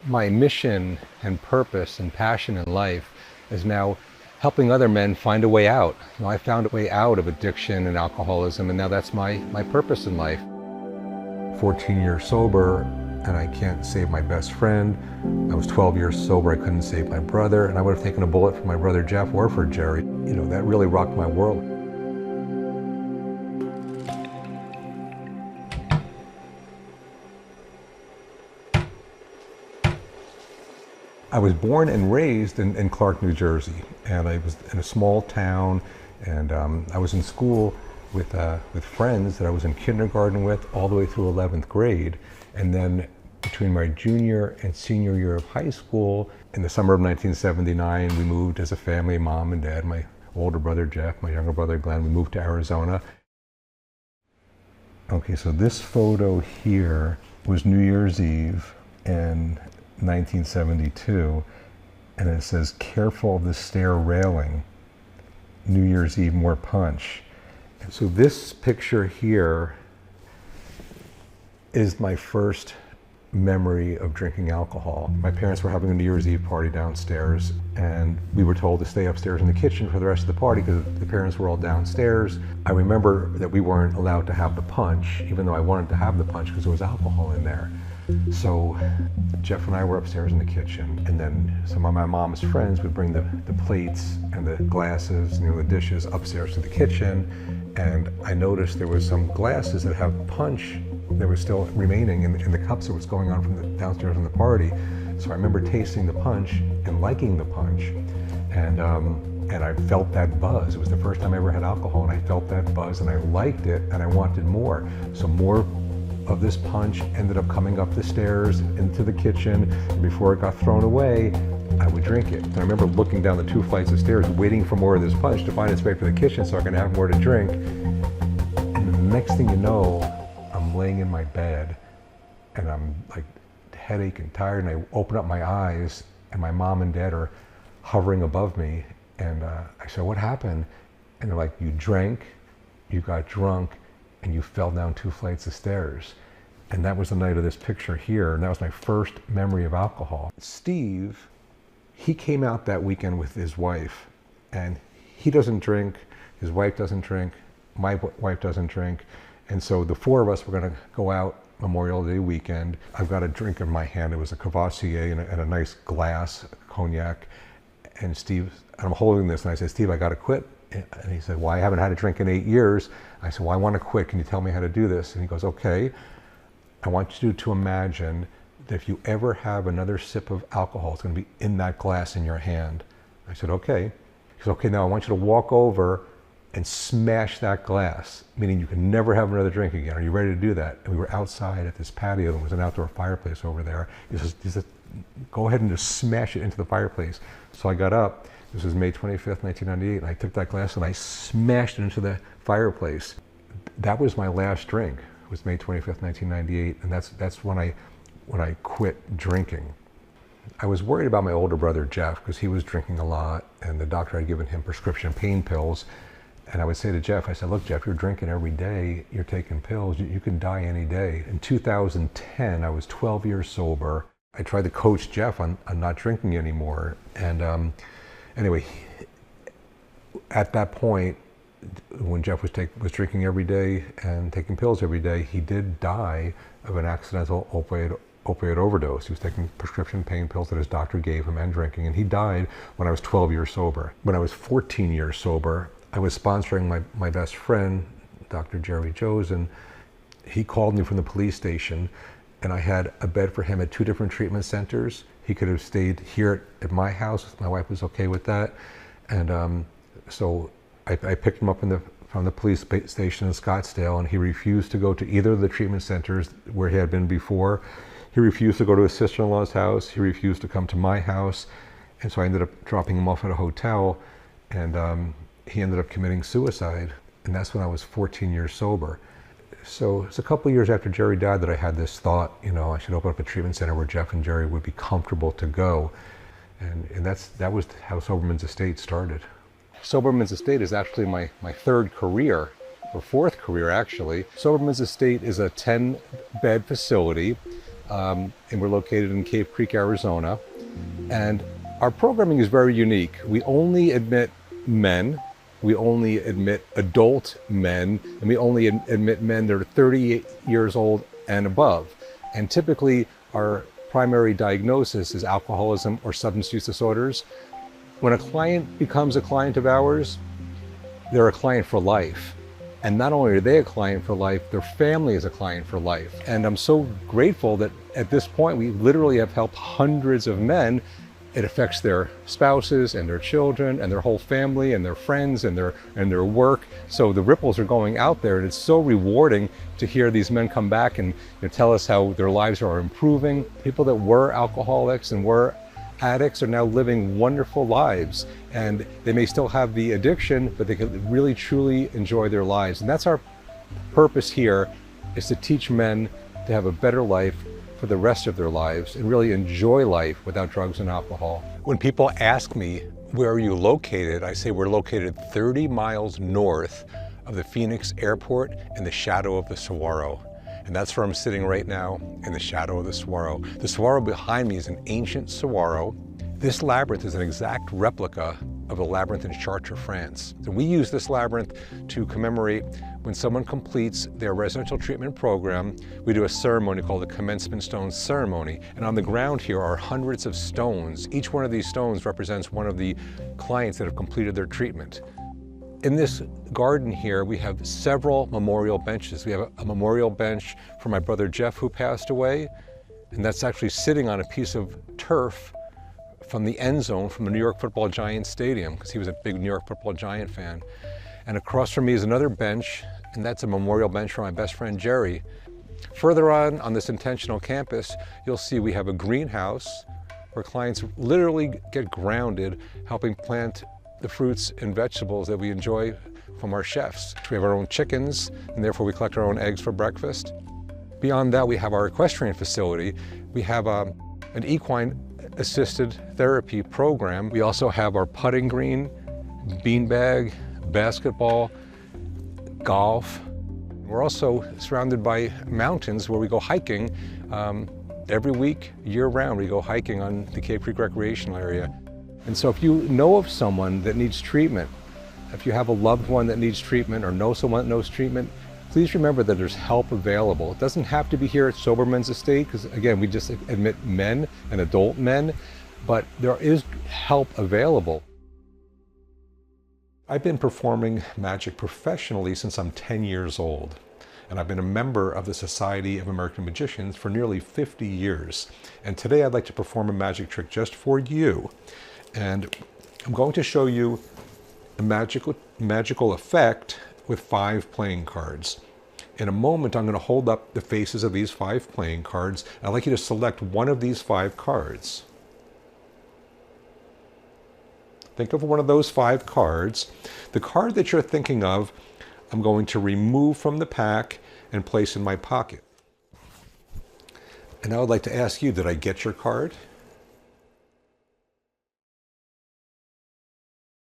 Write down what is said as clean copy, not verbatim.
My mission and purpose and passion in life is now helping other men find a way out. I found a way out of addiction and alcoholism, and now that's my purpose in life. 14 years sober, and I can't save my best friend. I was 12 years sober, I couldn't save my brother, and I would have taken a bullet for my brother Jeff or for Jerry. That really rocked my world. I was born and raised in Clark, New Jersey, and I was in a small town, and I was in school with friends that I was in kindergarten with all the way through 11th grade. And then between my junior and senior year of high school, in the summer of 1979, we moved as a family, mom and dad, my older brother Jeff, my younger brother Glenn, we moved to Arizona. Okay, so this photo here was New Year's Eve in 1972, and it says, "Careful of the stair railing, New Year's Eve, more punch." And so this picture here is my first memory of drinking alcohol. My parents were having a New Year's Eve party downstairs, and we were told to stay upstairs in the kitchen for the rest of the party because the parents were all downstairs. I remember that we weren't allowed to have the punch, even though I wanted to have the punch because there was alcohol in there. So Jeff and I were upstairs in the kitchen, and then some of my mom's friends would bring the plates and the glasses, the dishes upstairs to the kitchen. And I noticed there was some glasses that have punch that was still remaining in the cups that was going on from the downstairs in the party. So I remember tasting the punch and liking the punch. And I felt that buzz. It was the first time I ever had alcohol, and I felt that buzz, and I liked it, and I wanted more. So more of this punch ended up coming up the stairs into the kitchen, and before it got thrown away, I would drink it. And I remember looking down the 2 flights of stairs, waiting for more of this punch to find its way to the kitchen so I can have more to drink. And the next thing you know, I'm laying in my bed, and I'm like headache and tired, and I open up my eyes, and my mom and dad are hovering above me, and I said, "What happened?" And they're like, "You drank, you got drunk, and you fell down 2 flights of stairs." And that was the night of this picture here, and that was my first memory of alcohol. Steve, he came out that weekend with his wife, and he doesn't drink, his wife doesn't drink, my wife doesn't drink, and so the 4 of us were gonna go out Memorial Day weekend. I've got a drink in my hand. It was a Cavassier and a nice glass, cognac, and I'm holding this, and I said, "Steve, I gotta quit." And he said, "Well, I haven't had a drink in 8 years. I said, "Well, I want to quit. Can you tell me how to do this?" And he goes, "Okay. I want you to imagine that if you ever have another sip of alcohol, it's going to be in that glass in your hand." I said, "Okay." He said, "Okay, now I want you to walk over and smash that glass, meaning you can never have another drink again. Are you ready to do that?" And we were outside at this patio. There was an outdoor fireplace over there. He says, "Go ahead and just smash it into the fireplace." So I got up. This was May 25th, 1998, and I took that glass and I smashed it into the fireplace. That was my last drink. It was May 25th, 1998, and that's when I quit drinking. I was worried about my older brother Jeff because he was drinking a lot, and the doctor had given him prescription pain pills. And I would say to Jeff, I said, "Look, Jeff, you're drinking every day, you're taking pills, you can die any day." In 2010, I was 12 years sober. I tried to coach Jeff on not drinking anymore, and anyway, at that point, when Jeff was drinking every day and taking pills every day, he did die of an accidental opioid overdose. He was taking prescription pain pills that his doctor gave him and drinking, and he died when I was 12 years sober. When I was 14 years sober, I was sponsoring my best friend, Dr. Jerry Joes, and he called me from the police station, and I had a bed for him at 2 different treatment centers. He could have stayed here at my house. My wife was okay with that. And so I picked him up from the police station in Scottsdale, and he refused to go to either of the treatment centers where he had been before. He refused to go to his sister-in-law's house. He refused to come to my house. And so I ended up dropping him off at a hotel, and he ended up committing suicide. And that's when I was 14 years sober. So it's a couple of years after Jerry died that I had this thought, I should open up a treatment center where Jeff and Jerry would be comfortable to go. And that was how SoberMan's Estate started. SoberMan's Estate is actually my 3rd career, or 4th career actually. SoberMan's Estate is a 10-bed facility and we're located in Cave Creek, Arizona. And our programming is very unique. We only admit men, we only admit adult men, and we only admit men that are 38 years old and above. And typically our primary diagnosis is alcoholism or substance use disorders. When a client becomes a client of ours, they're a client for life. And not only are they a client for life, their family is a client for life. And I'm so grateful that at this point, we literally have helped hundreds of men. It affects their spouses and their children and their whole family and their friends and their work. So the ripples are going out there, and it's so rewarding to hear these men come back and tell us how their lives are improving. People that were alcoholics and were addicts are now living wonderful lives, and they may still have the addiction, but they can really truly enjoy their lives. And that's our purpose here, is to teach men to have a better life for the rest of their lives and really enjoy life without drugs and alcohol. When people ask me, where are you located? I say we're located 30 miles north of the Phoenix airport in the shadow of the saguaro. And that's where I'm sitting right now, in the shadow of the saguaro. The saguaro behind me is an ancient saguaro. This labyrinth is an exact replica of the labyrinth in Chartres, France. So we use this labyrinth to commemorate when someone completes their residential treatment program. We do a ceremony called the commencement stone ceremony. And on the ground here are hundreds of stones. Each one of these stones represents one of the clients that have completed their treatment. In this garden here, we have several memorial benches. We have a memorial bench for my brother Jeff, who passed away, and that's actually sitting on a piece of turf from the end zone from the New York Football Giants stadium, because he was a big New York Football Giant fan. And across from me is another bench, and that's a memorial bench for my best friend Jerry. Further on this intentional campus, you'll see we have a greenhouse where clients literally get grounded, helping plant the fruits and vegetables that we enjoy from our chefs. We have our own chickens, and therefore we collect our own eggs for breakfast. Beyond that, we have our equestrian facility. We have an equine assisted therapy program. We also have our putting green, beanbag, basketball, golf. We're also surrounded by mountains where we go hiking every week, year round. We go hiking on the Cave Creek recreational area. And so if you know of someone that needs treatment, if you have a loved one that needs treatment or know someone that knows treatment, please remember that there's help available. It doesn't have to be here at SoberMan's estate, because again, we just admit men and adult men, but there is help available. I've been performing magic professionally since I'm 10 years old. And I've been a member of the Society of American Magicians for nearly 50 years. And today I'd like to perform a magic trick just for you. And I'm going to show you a magical effect with 5 playing cards. In a moment, I'm going to hold up the faces of these 5 playing cards. I'd like you to select one of these 5 cards. Think of one of those 5 cards. The card that you're thinking of, I'm going to remove from the pack and place in my pocket. And I would like to ask you, did I get your card?